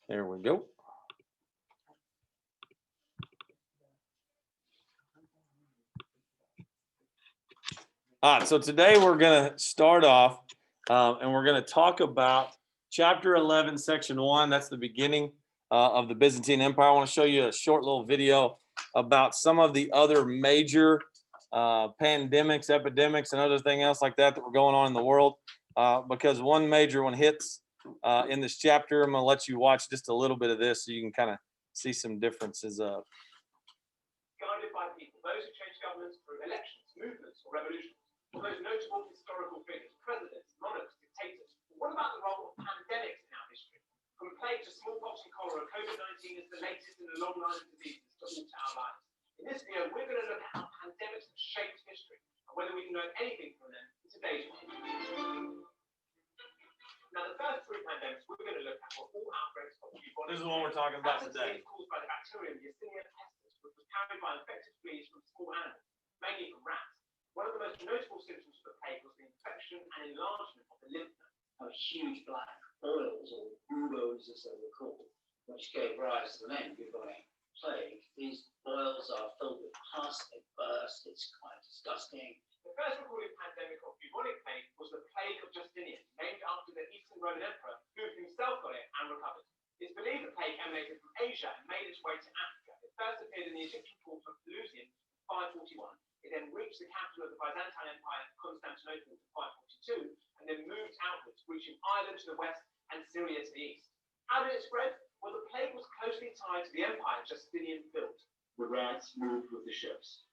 There we go. All right, so today we're going to start off and we're going to talk about chapter 11, section 1. That's the beginning of the Byzantine Empire. I want to show you a short little video about some of the other major pandemics, epidemics, and other thing else like that that were going on in the world, because one major one hits in this chapter. I'm going to let you watch just a little bit of this so you can kind of see some differences of. Guided by people, those who change governments through elections, movements, or revolutions. The most notable historical figures, presidents, monarchs, dictators. What about the role of pandemics in our history? From plague to smallpox and cholera, COVID-19 is the latest in a long line of diseases to alter our lives. In this video, we're going to look at how pandemics have shaped history and whether we can learn anything from them in today's world. Now, the first three pandemics we're going to look at were all outbreaks of bubonic. This is what we're talking about today. Caused by the bacterium Yersinia pestis, which was carried by infected fleas from small animals, mainly from rats. One of the most notable symptoms of the plague was the infection and enlargement of the lymph node. Huge black boils, or buboes as they were called, which gave rise to the name bubonic plague. These boils are filled with pus, they burst, it's quite disgusting. The first recorded pandemic of bubonic plague was the plague of Justinian, named after the Eastern Roman Emperor, who himself got it and recovered. It's believed the plague emanated from Asia and made its way to Africa. It first appeared in the Egyptian port of Pelusium in 541. It then reached the capital of the Byzantine Empire, Constantinople, in 542, and then moved outwards, reaching Ireland to the west and Syria to the east. How did it spread? Well, the plague was closely tied to the empire Justinian built. The rats moved with the ships,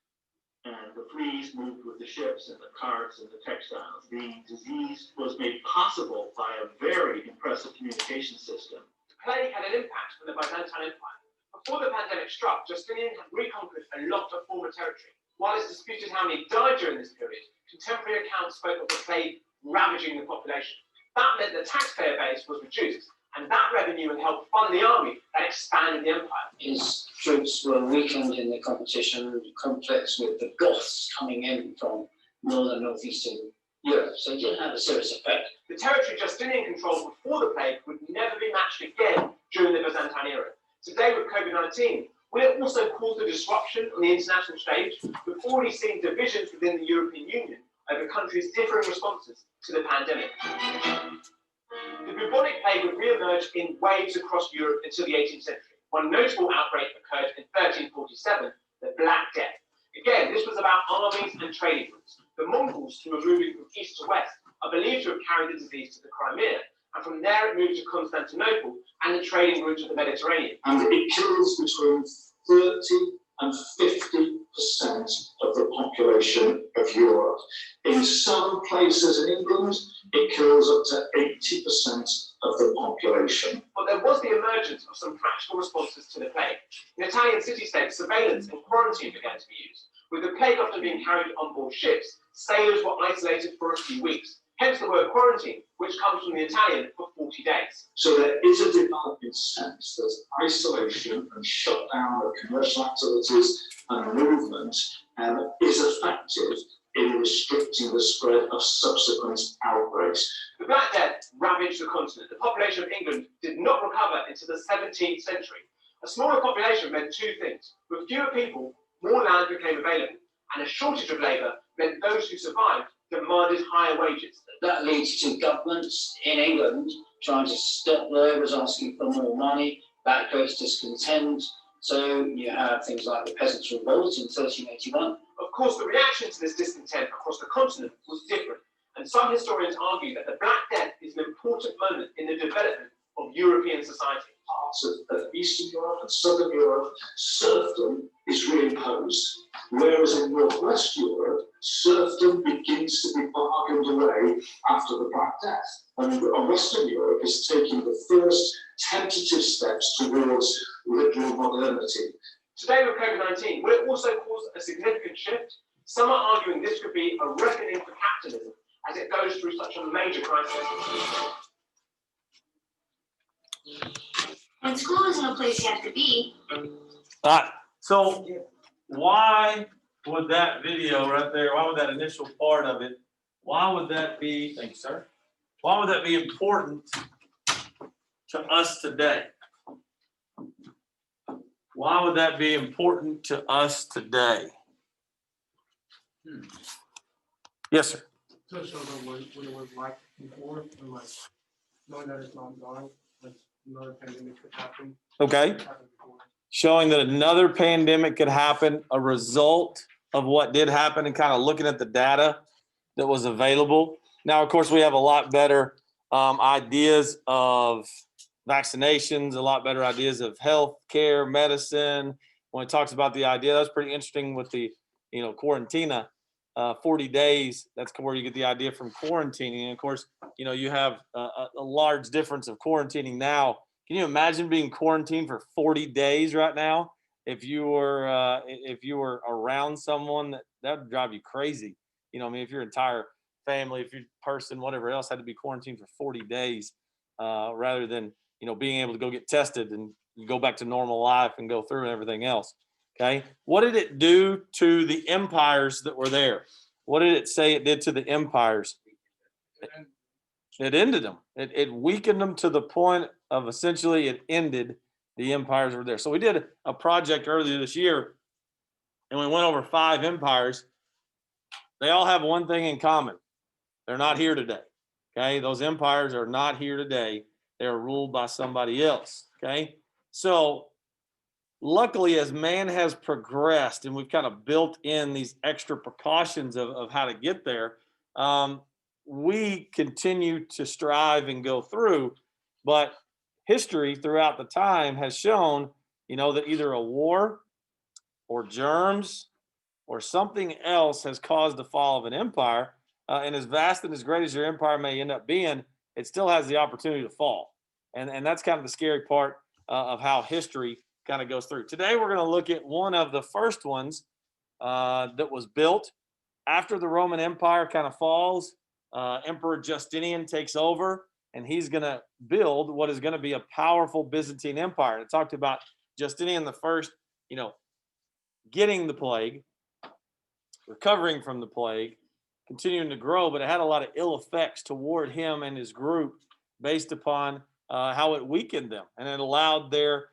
and the fleas moved with the ships and the carts and the textiles. The disease was made possible by a very impressive communication system. The plague had an impact on the Byzantine Empire. Before the pandemic struck, Justinian had reconquered a lot of former territory. While it's disputed how many died during this period, contemporary accounts spoke of the plague ravaging the population. That meant the taxpayer base was reduced, and that revenue would help fund the army that expanded the empire. His troops were weakened in the competition, conflicts with the Goths coming in from northern, northeastern Europe, so it did have a serious effect. The territory Justinian controlled before the plague would never be matched again during the Byzantine era. Today with COVID-19, will it also cause a disruption on the international stage? We've already seen divisions within the European Union over countries' differing responses to the pandemic. The bubonic plague would re-emerge in waves across Europe until the 18th century. One notable outbreak occurred in 1347, the Black Death. Again, this was about armies and trading routes. The Mongols, who were moving from east to west, are believed to have carried the disease to the Crimea, and from there it moved to Constantinople and the trading route of the Mediterranean. And it kills between 30 and 50% of the population of Europe. In some places in England, it kills up to 80% of the population. But there was the emergence of some practical responses to the plague. In Italian city-states, surveillance and quarantine began to be used. With the plague often being carried on board ships, sailors were isolated for a few weeks. Hence the word quarantine, which comes from the Italian for 40 days. So there is a developing sense that isolation and shutdown of commercial activities and movement is effective in restricting the spread of subsequent outbreaks. The Black Death ravaged the continent. The population of England did not recover until the 17th century. A smaller population meant two things. With fewer people, more land became available, and a shortage of labour meant those who survived demanded higher wages. That leads to governments in England trying to stop labourers, asking for more money. That creates discontent. So you have things like the Peasants' Revolt in 1381. Of course, the reaction to this discontent across the continent was different, and some historians argue that the Black Death is an important moment in the development of European society. Parts of Eastern Europe and Southern Europe, serfdom is reimposed, whereas in Northwest Europe, serfdom begins to be bargained away after the Black Death. And Western Europe is taking the first tentative steps towards liberal modernity. Today with COVID-19, will it also cause a significant shift? Some are arguing this could be a reckoning for capitalism as it goes through such a major crisis. And school isn't a place you have to be. So why would that video right there, why would that initial part of it, why would that be, thank you, sir, why would that be important to us today? Why would that be important to us today? Yes, sir. To show them what it was like before, and like knowing that it's not gone, like another pandemic could happen. Okay. Happened before. Showing that another pandemic could happen, a result of what did happen, and kind of looking at the data that was available. Now, of course, we have a lot better ideas of vaccinations, a lot better ideas of health care, medicine. When it talks about the idea, that's pretty interesting with the, quarantina, 40 days. That's where you get the idea from quarantining. And of course, you have a large difference of quarantining now. Can you imagine being quarantined for 40 days right now? If you were around someone, that would drive you crazy. If your entire family, if your person, whatever else, had to be quarantined for 40 days, rather than being able to go get tested and you go back to normal life and go through and everything else. Okay, what did it do to the empires that were there? What did it say it did to the empires? It ended them. It weakened them to the point of essentially it ended the empires that were there. So we did a project earlier this year, and we went over 5 empires. They all have one thing in common. They're not here today. Okay, those empires are not here today. They're ruled by somebody else. Okay, so luckily, as man has progressed and we've kind of built in these extra precautions of how to get there, we continue to strive and go through. But history throughout the time has shown, that either a war or germs or something else has caused the fall of an empire. And as vast and as great as your empire may end up being, it still has the opportunity to fall. And that's kind of the scary part of how history kind of goes through. Today, we're going to look at one of the first ones that was built after the Roman Empire kind of falls. Emperor Justinian takes over, and he's going to build what is going to be a powerful Byzantine Empire. It talked about Justinian the first, getting the plague, recovering from the plague, continuing to grow, but it had a lot of ill effects toward him and his group based upon how it weakened them, and it allowed their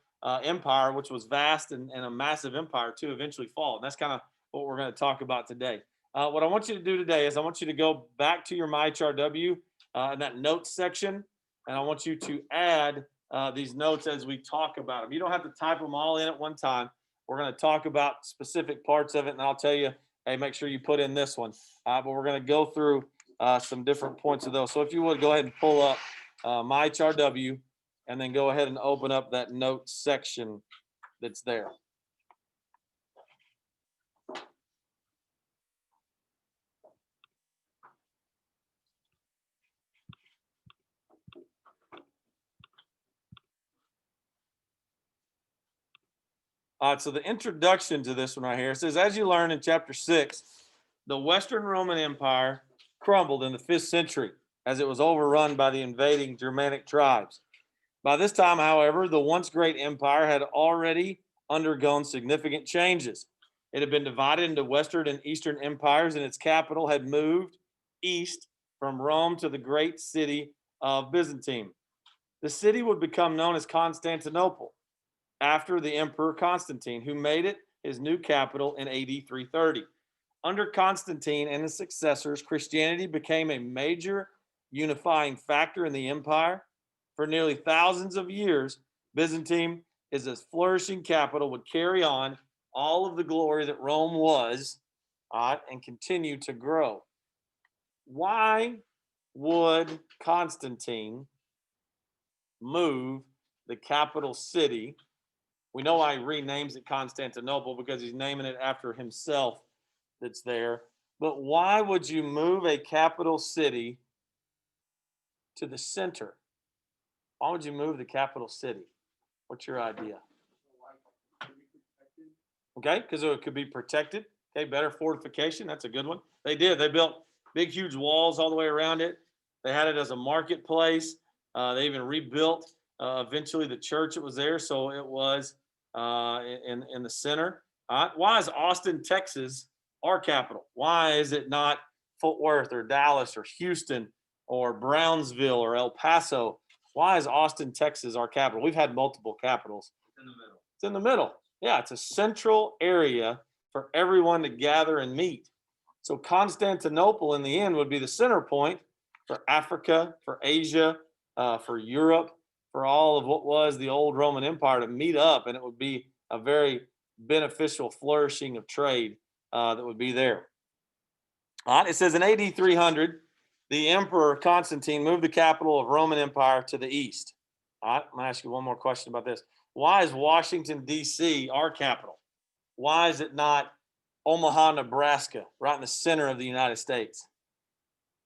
empire, which was vast and a massive empire, to eventually fall. And that's kind of what we're going to talk about today. What I want you to do today is I want you to go back to your MyHRW in that notes section, and I want you to add these notes as we talk about them. You don't have to type them all in at one time. We're going to talk about specific parts of it, and I'll tell you, hey, make sure you put in this one. But we're going to go through some different points of those. So if you would, go ahead and pull up MyHRW, and then go ahead and open up that notes section that's there. All right, so the introduction to this one right here says, as you learn in chapter 6, the Western Roman Empire crumbled in the 5th century as it was overrun by the invading Germanic tribes. By this time, however, the once great empire had already undergone significant changes. It had been divided into Western and Eastern empires, and its capital had moved east from Rome to the great city of Byzantine. The city would become known as Constantinople after the Emperor Constantine, who made it his new capital in AD 330. Under Constantine and his successors, Christianity became a major unifying factor in the empire. For nearly thousands of years, Byzantine is a flourishing capital, would carry on all of the glory that Rome was, and continue to grow. Why would Constantine move the capital city? We know why he renames it Constantinople, because he's naming it after himself that's there. But why would you move a capital city to the center? Why would you move the capital city? What's your idea? Okay, because it could be protected. Okay, better fortification. That's a good one. They did. They built big, huge walls all the way around it. They had it as a marketplace. They even rebuilt eventually the church that was there, so it was in the center. Why is Austin, Texas, our capital? Why is it not Fort Worth or Dallas or Houston or Brownsville or El Paso? Why is Austin, Texas, our capital? We've had multiple capitals. It's in the middle. It's in the middle. Yeah, it's a central area for everyone to gather and meet. So Constantinople in the end would be the center point for Africa, for Asia, for Europe, for all of what was the old Roman Empire to meet up, and it would be a very beneficial flourishing of trade that would be there. All right, it says in AD 300, the Emperor Constantine moved the capital of Roman Empire to the east. All right, I'm gonna ask you one more question about this. Why is Washington, D.C. our capital? Why is it not Omaha, Nebraska, right in the center of the United States?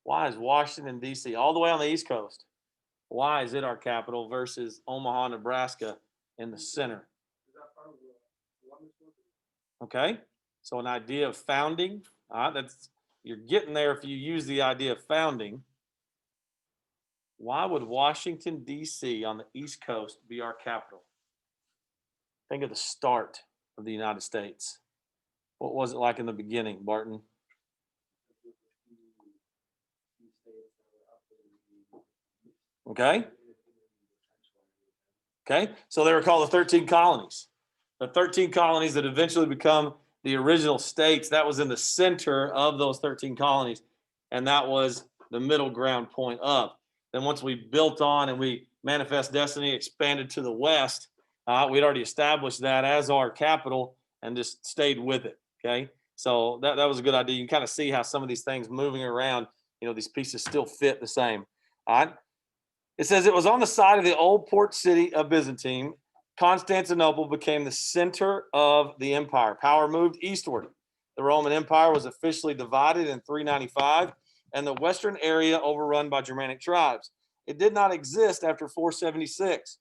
Why is Washington, D.C., all the way on the East Coast? Why is it our capital versus Omaha, Nebraska in the center? Okay, so an idea of founding. That's you're getting there if you use the idea of founding. Why would Washington, D.C. on the East Coast be our capital? Think of the start of the United States. What was it like in the beginning, Barton? Okay. Okay. So they were called the 13 colonies. The 13 colonies that eventually become the original states, that was in the center of those 13 colonies. And that was the middle ground point up. Then once we built on and we Manifest Destiny expanded to the west, we'd already established that as our capital and just stayed with it. Okay. So that was a good idea. You can kind of see how some of these things moving around, these pieces still fit the same. All right. It says it was on the side of the old port city of Byzantine. Constantinople became the center of the empire. Power moved eastward. The Roman Empire was officially divided in 395 and the western area overrun by Germanic tribes. It did not exist after 476.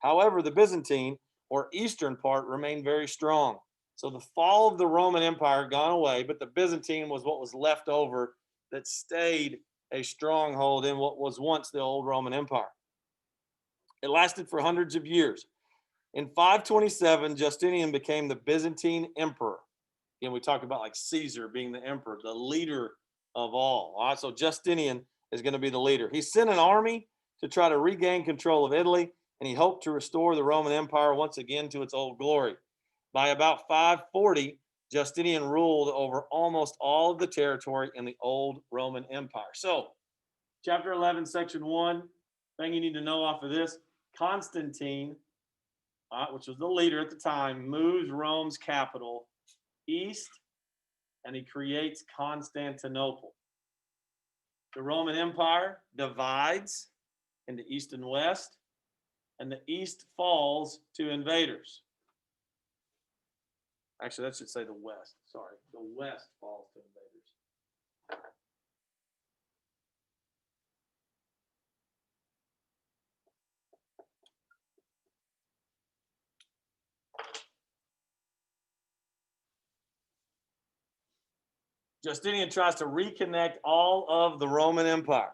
However, the Byzantine or eastern part remained very strong. So the fall of the Roman Empire gone away, but the Byzantine was what was left over that stayed a stronghold in what was once the old Roman Empire. It lasted for hundreds of years. In 527, Justinian became the Byzantine emperor. Again, we talk about like Caesar being the emperor, the leader of all. All right, so Justinian is going to be the leader. He sent an army to try to regain control of Italy, and he hoped to restore the Roman Empire once again to its old glory. By about 540, Justinian ruled over almost all of the territory in the old Roman Empire. So, chapter 11, section 1, thing you need to know off of this, Constantine, which was the leader at the time, moves Rome's capital east, and he creates Constantinople. The Roman Empire divides into east and west, and the east falls to invaders. Actually, that should say the west. Sorry, the west falls to invaders. Justinian tries to reconnect all of the Roman Empire.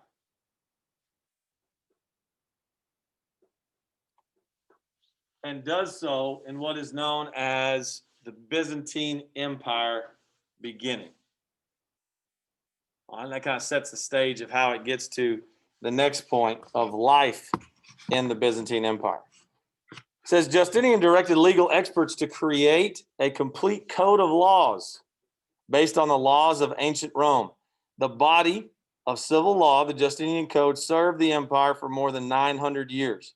And does so in what is known as the Byzantine Empire beginning. And that kind of sets the stage of how it gets to the next point of life in the Byzantine Empire. It says Justinian directed legal experts to create a complete code of laws based on the laws of ancient Rome. The body of civil law, the Justinian Code, served the empire for more than 900 years.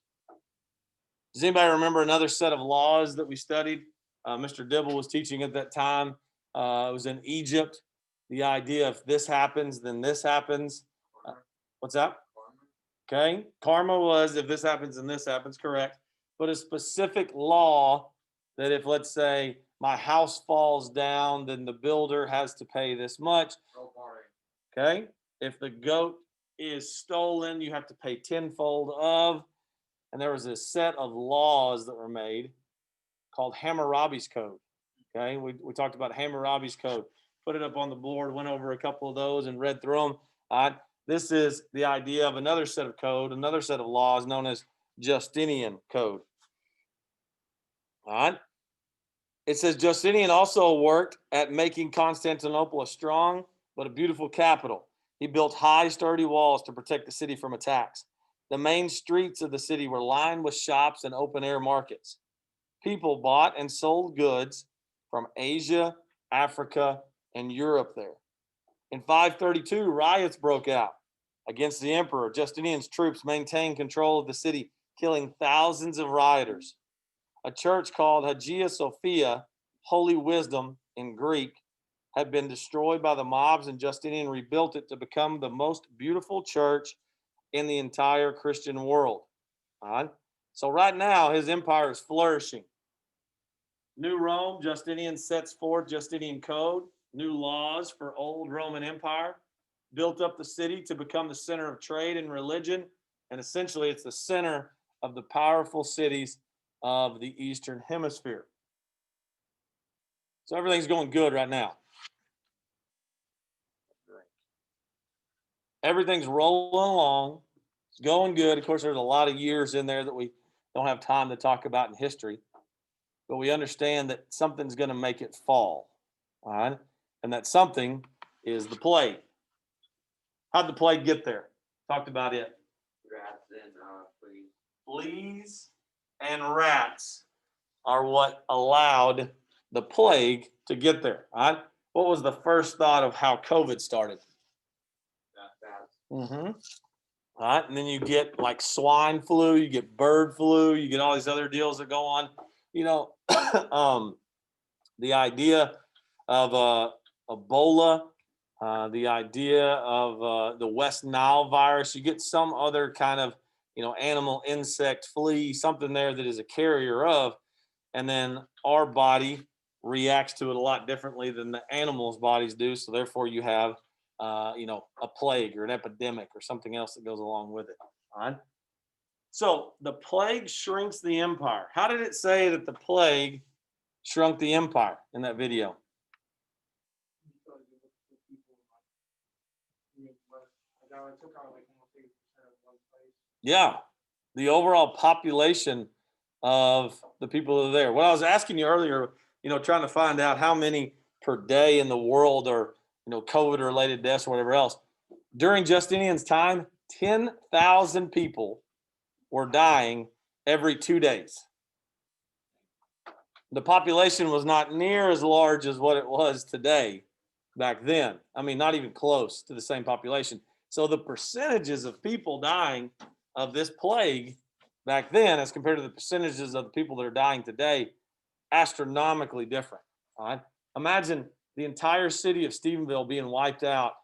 Does anybody remember another set of laws that we studied? Mr. Dibble was teaching at that time. It was in Egypt. The idea if this happens, then this happens. What's that? Okay. Karma was if this happens, then this happens, correct. But a specific law that if, let's say, my house falls down, then the builder has to pay this much. Okay. If the goat is stolen, you have to pay tenfold of. And there was a set of laws that were made called Hammurabi's Code. Okay. We talked about Hammurabi's Code. Put it up on the board, went over a couple of those and read through them. This is the idea of another set of code, another set of laws known as Justinian Code. All right. It says Justinian also worked at making Constantinople a strong but a beautiful capital. He built high, sturdy walls to protect the city from attacks. The main streets of the city were lined with shops and open-air markets. people bought and sold goods from Asia, Africa, and Europe there. In 532, riots broke out against the emperor. Justinian's troops maintained control of the city, killing thousands of rioters. A church called Hagia Sophia, Holy Wisdom in Greek, had been destroyed by the mobs, and Justinian rebuilt it to become the most beautiful church in the entire Christian world. All right? So right now, his empire is flourishing. New Rome, Justinian sets forth Justinian Code, new laws for old Roman Empire, built up the city to become the center of trade and religion, and essentially it's the center of the powerful cities of the Eastern Hemisphere. So everything's going good right now. Everything's rolling along. It's going good. Of course, there's a lot of years in there that we don't have time to talk about in history, but we understand that something's going to make it fall. All right. And that something is the plague. How'd the plague get there? Talked about it. Rats and fleas. Fleas and rats are what allowed the plague to get there. All right. What was the first thought of how COVID started? Mm-hmm. All right. And then you get like swine flu, you get bird flu, you get all these other deals that go on. You know, the idea of Ebola, the idea of the West Nile virus, you get some other kind of, animal, insect, flea, something there that is a carrier of, and then our body reacts to it a lot differently than the animals' bodies do. So therefore you have, a plague or an epidemic or something else that goes along with it. All right. So the plague shrinks the empire. How did it say that the plague shrunk the empire in that video? Yeah, the overall population of the people that are there. What I was asking you earlier, trying to find out how many per day in the world are, COVID related deaths or whatever else. During Justinian's time, 10,000 people were dying every 2 days. The population was not near as large as what it was today back then. I mean, not even close to the same population. So the percentages of people dying of this plague back then as compared to the percentages of the people that are dying today, astronomically different. All right. Imagine the entire city of Stephenville being wiped out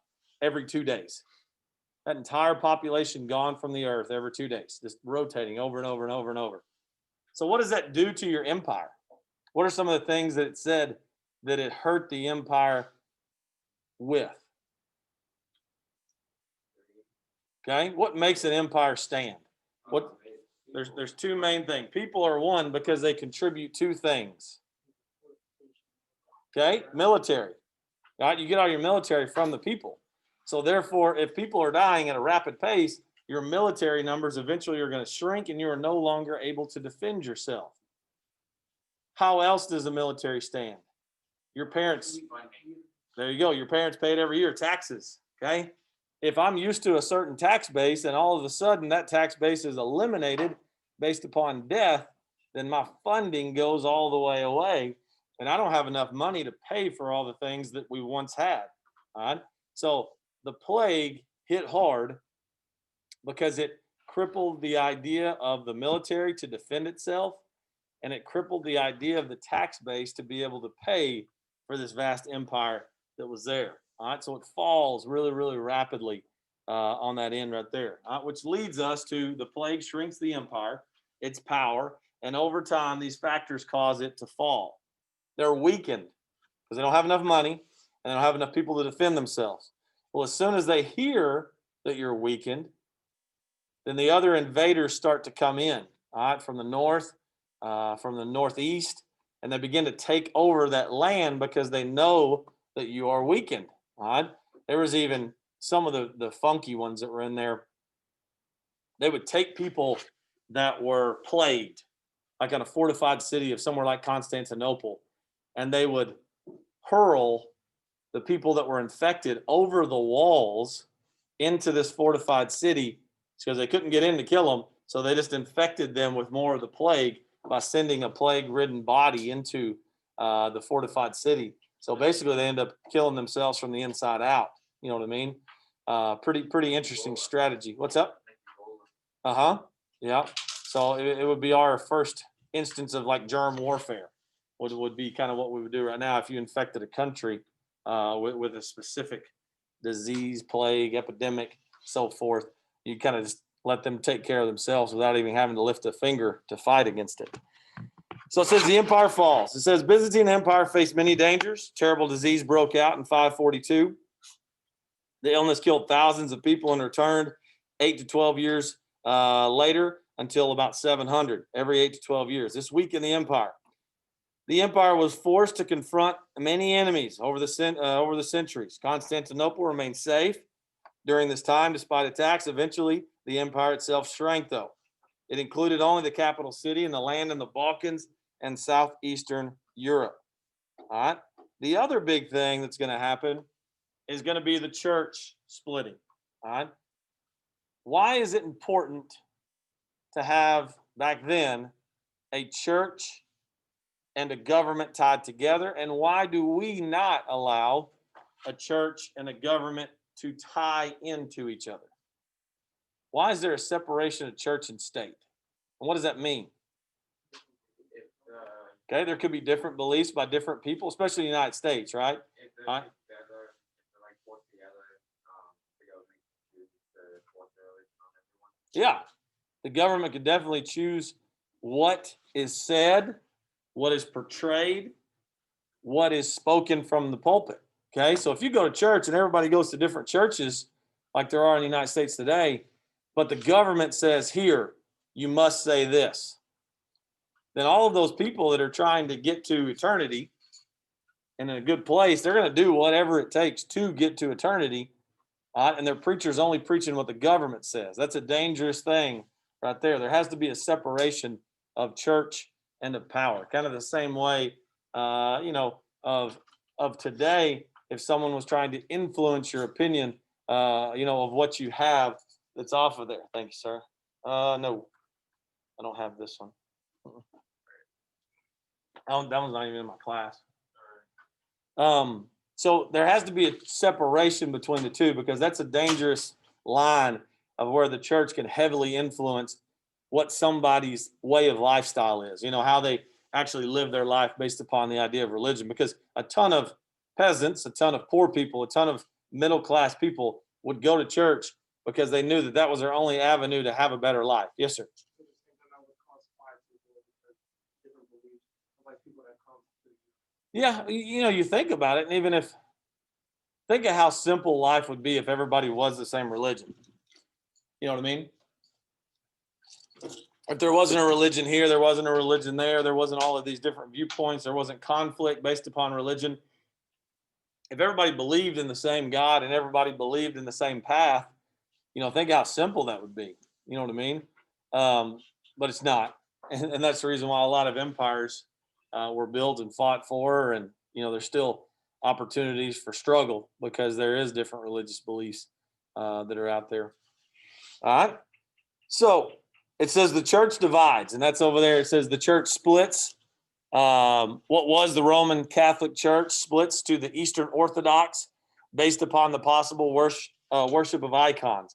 every 2 days. That entire population gone from the earth every 2 days, just rotating over and over and over and over. So what does that do to your empire? What are some of the things that it said that it hurt the empire with? Okay, what makes an empire stand? There's two main things. People are one because they contribute two things. Okay, military. All right, you get all your military from the people. So therefore, if people are dying at a rapid pace, your military numbers eventually are going to shrink and you are no longer able to defend yourself. How else does the military stand? Your parents, there you go. Your parents paid every year taxes. Okay. If I'm used to a certain tax base and all of a sudden that tax base is eliminated based upon death, then my funding goes all the way away. And I don't have enough money to pay for all the things that we once had. All right. So the plague hit hard because it crippled the idea of the military to defend itself. And it crippled the idea of the tax base to be able to pay for this vast empire that was there. All right. So it falls really, really rapidly on that end right there, which leads us to the plague shrinks the empire, its power. And over time, these factors cause it to fall. They're weakened because they don't have enough money and they don't have enough people to defend themselves. Well, as soon as they hear that you're weakened, then the other invaders start to come in, all right, from the north, from the northeast, and they begin to take over that land because they know that you are weakened. All right. There was even some of the funky ones that were in there. They would take people that were plagued, like in a fortified city of somewhere like Constantinople, and they would hurl the people that were infected over the walls into this fortified city because they couldn't get in to kill them. So they just infected them with more of the plague by sending a plague-ridden body into the fortified city. So basically, they end up killing themselves from the inside out. You know what I mean? Pretty interesting strategy. What's up? Uh-huh. Yeah. So it would be our first instance of like germ warfare. Would be kind of what we would do right now if you infected a country with a specific disease, plague, epidemic, so forth. You kind of just let them take care of themselves without even having to lift a finger to fight against it. So it says the empire falls. It says Byzantine Empire faced many dangers. Terrible disease broke out in 542. The illness killed thousands of people and returned 8 to 12 years later until about 700, every 8 to 12 years. This weakened the empire. The empire was forced to confront many enemies over the centuries. Constantinople remained safe during this time despite attacks. Eventually, the empire itself shrank, though. It included only the capital city and the land in the Balkans and southeastern Europe. All right. The other big thing that's going to happen is going to be the church splitting. All right. Why is it important to have back then a church and a government tied together? And why do we not allow a church and a government to tie into each other? Why is there a separation of church and state? And what does that mean? Okay, there could be different beliefs by different people, especially in the United States, right? All right. Yeah, the government could definitely choose what is said, what is portrayed, what is spoken from the pulpit. Okay, so if you go to church and everybody goes to different churches, like there are in the United States today, but the government says, here, you must say this, then all of those people that are trying to get to eternity and in a good place, they're going to do whatever it takes to get to eternity. And their preacher's only preaching what the government says. That's a dangerous thing right there. There has to be a separation of church and of power. Kind of the same way, of today, if someone was trying to influence your opinion, of what you have that's off of there. Thank you, sir. No, I don't have this one. That one's not even in my class. So there has to be a separation between the two, because that's a dangerous line of where the church can heavily influence what somebody's way of lifestyle is, how they actually live their life based upon the idea of religion. Because a ton of peasants, a ton of poor people, a ton of middle-class people would go to church because they knew that that was their only avenue to have a better life. Yes, sir. Yeah, you think about it, and even think of how simple life would be if everybody was the same religion. You know what I mean? If there wasn't a religion here, there wasn't a religion there wasn't all of these different viewpoints, there wasn't conflict based upon religion. If everybody believed in the same God and everybody believed in the same path, think how simple that would be. You know what I mean? But it's not. And that's the reason why a lot of empires were built and fought for. And, there's still opportunities for struggle because there is different religious beliefs that are out there. All right. So it says the church divides, and that's over there. It says the church splits. What was the Roman Catholic Church splits to the Eastern Orthodox based upon the possible worship of icons.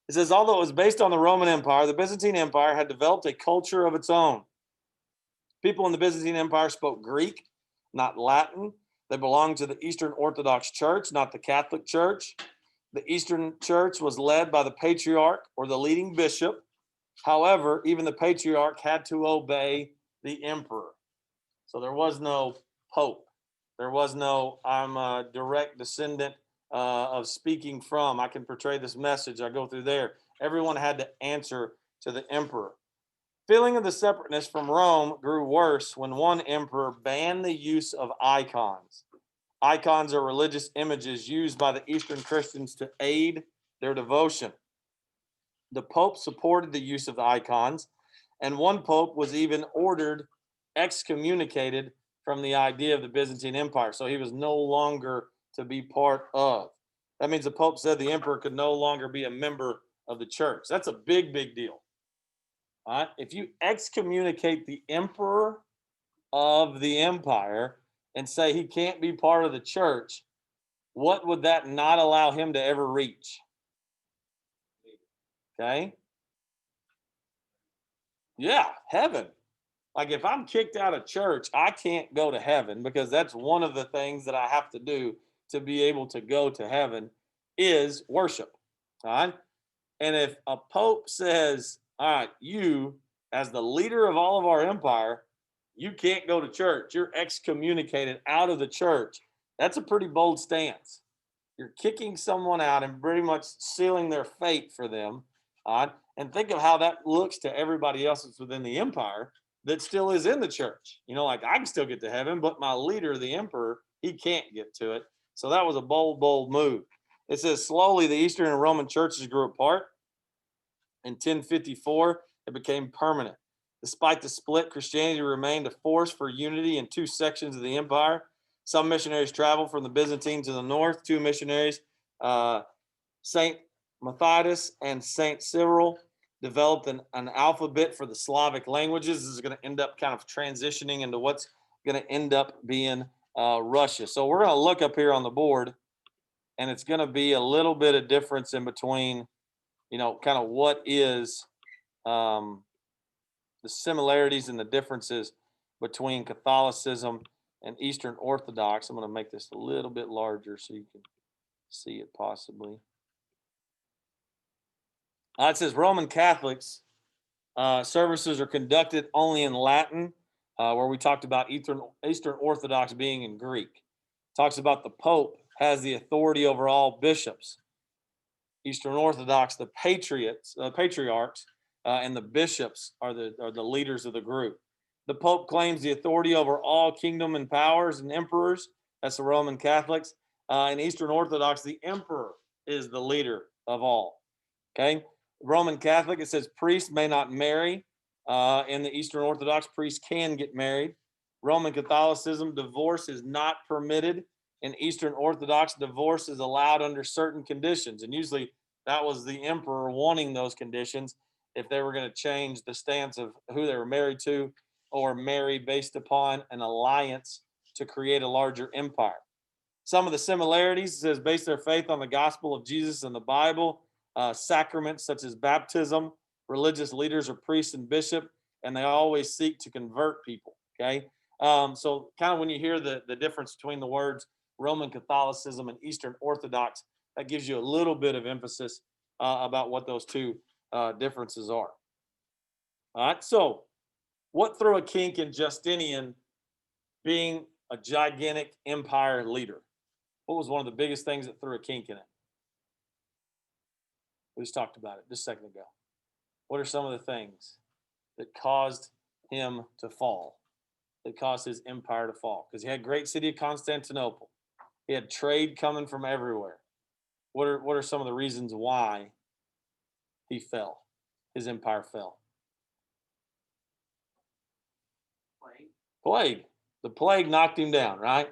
It says, although it was based on the Roman Empire, the Byzantine Empire had developed a culture of its own. People in the Byzantine Empire spoke Greek, not Latin. They belonged to the Eastern Orthodox Church, not the Catholic Church. The Eastern Church was led by the patriarch or the leading bishop. However, even the patriarch had to obey the emperor. So there was no pope. There was no, I'm a direct descendant of speaking from. I can portray this message. I go through there. Everyone had to answer to the emperor. Feeling of the separateness from Rome grew worse when one emperor banned the use of icons. Icons are religious images used by the Eastern Christians to aid their devotion. The Pope supported the use of the icons, and one Pope was even ordered excommunicated from the idea of the Byzantine Empire. So he was no longer to be part of. That means the Pope said the emperor could no longer be a member of the church. That's a big, big deal. All right? If you excommunicate the emperor of the empire and say he can't be part of the church, what would that not allow him to ever reach? Okay? Yeah, heaven. Like if I'm kicked out of church, I can't go to heaven because that's one of the things that I have to do to be able to go to heaven is worship. All right? And if a pope says, all right, you as the leader of all of our empire, you can't go to church. You're excommunicated out of the church. That's a pretty bold stance. You're kicking someone out and pretty much sealing their fate for them. And think of how that looks to everybody else that's within the empire that still is in the church. You know, like I can still get to heaven, but my leader, the emperor, he can't get to it. So that was a bold, bold move. It says slowly the Eastern and Roman churches grew apart. In 1054, it became permanent. Despite the split, Christianity remained a force for unity in two sections of the empire. Some missionaries traveled from the Byzantine to the north. Two missionaries, Saint Matthias and Saint Cyril, developed an alphabet for the Slavic languages. This is going to end up kind of transitioning into what's going to end up being Russia. So we're going to look up here on the board, and it's going to be a little bit of difference in between, you know, kind of what is the similarities and the differences between Catholicism and Eastern Orthodox. I'm going to make this a little bit larger so you can see it possibly. It says Roman Catholics services are conducted only in Latin, where we talked about Eastern Orthodox being in Greek. Talks about the Pope has the authority over all bishops. Eastern Orthodox, the patriarchs, and the bishops are the leaders of the group. The Pope claims the authority over all kingdom and powers and emperors. That's the Roman Catholics. In Eastern Orthodox, the emperor is the leader of all. Okay. Roman Catholic, it says priests may not marry. In the Eastern Orthodox, priests can get married. Roman Catholicism, divorce is not permitted. In Eastern Orthodox, divorce is allowed under certain conditions. And usually that was the emperor wanting those conditions if they were going to change the stance of who they were married to or marry based upon an alliance to create a larger empire. Some of the similarities, it says, base their faith on the gospel of Jesus and the Bible, sacraments such as baptism, religious leaders are priests and bishop, and they always seek to convert people, okay? So kind of when you hear the difference between the words Roman Catholicism and Eastern Orthodox, that gives you a little bit of emphasis about what those two differences are. All right, so what threw a kink in Justinian being a gigantic empire leader? What was one of the biggest things that threw a kink in it? We just talked about it just a second ago. What are some of the things that caused him to fall, that caused his empire to fall? Because he had great city of Constantinople. He had trade coming from everywhere. What are some of the reasons why he fell? His empire fell. Plague. The plague knocked him down, right?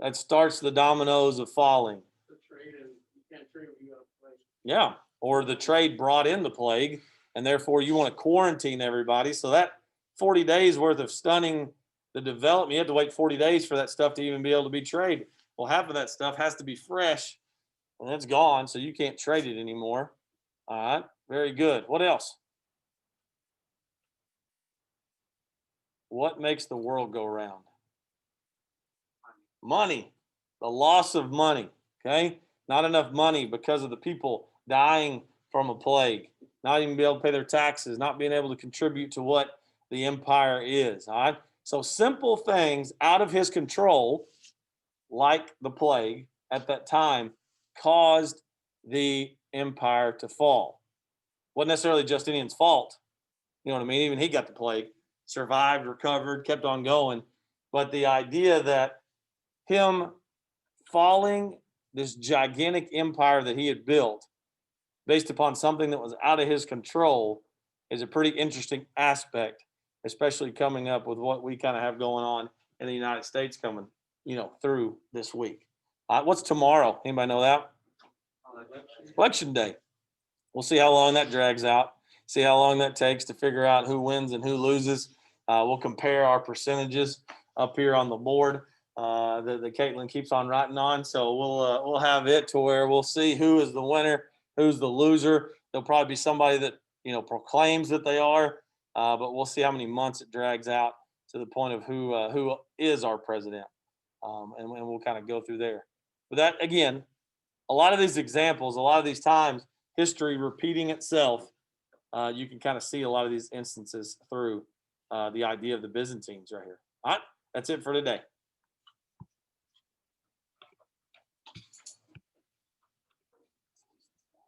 That starts the dominoes of falling. The trade, and you can't trade when you got a place. Yeah, or the trade brought in the plague, and therefore you want to quarantine everybody. So that 40 days worth of stunning the development, you have to wait 40 days for that stuff to even be able to be traded. Well, half of that stuff has to be fresh, and it's gone, so you can't trade it anymore. All right, very good. What else? What makes the world go round? Money, the loss of money, okay? Not enough money because of the people dying from a plague, not even be able to pay their taxes, not being able to contribute to what the empire is, all right? So simple things out of his control, like the plague at that time, caused the empire to fall. Wasn't necessarily Justinian's fault, you know what I mean? Even he got the plague, survived, recovered, kept on going. But the idea that him falling this gigantic empire that he had built based upon something that was out of his control is a pretty interesting aspect, especially coming up with what we kind of have going on in the United States coming, you know, through this week. What's tomorrow? Anybody know that? Election day. We'll see how long that drags out. see how long that takes to figure out who wins and who loses. We'll compare our percentages up here on the board that Caitlin keeps on writing on. So we'll have it to where we'll see who is the winner, who's the loser. There'll probably be somebody that, proclaims that they are, but we'll see how many months it drags out to the point of who is our president. And we'll kind of go through there. But that, again, a lot of these examples, a lot of these times, history repeating itself, you can kind of see a lot of these instances through the idea of the Byzantines right here. All right, that's it for today.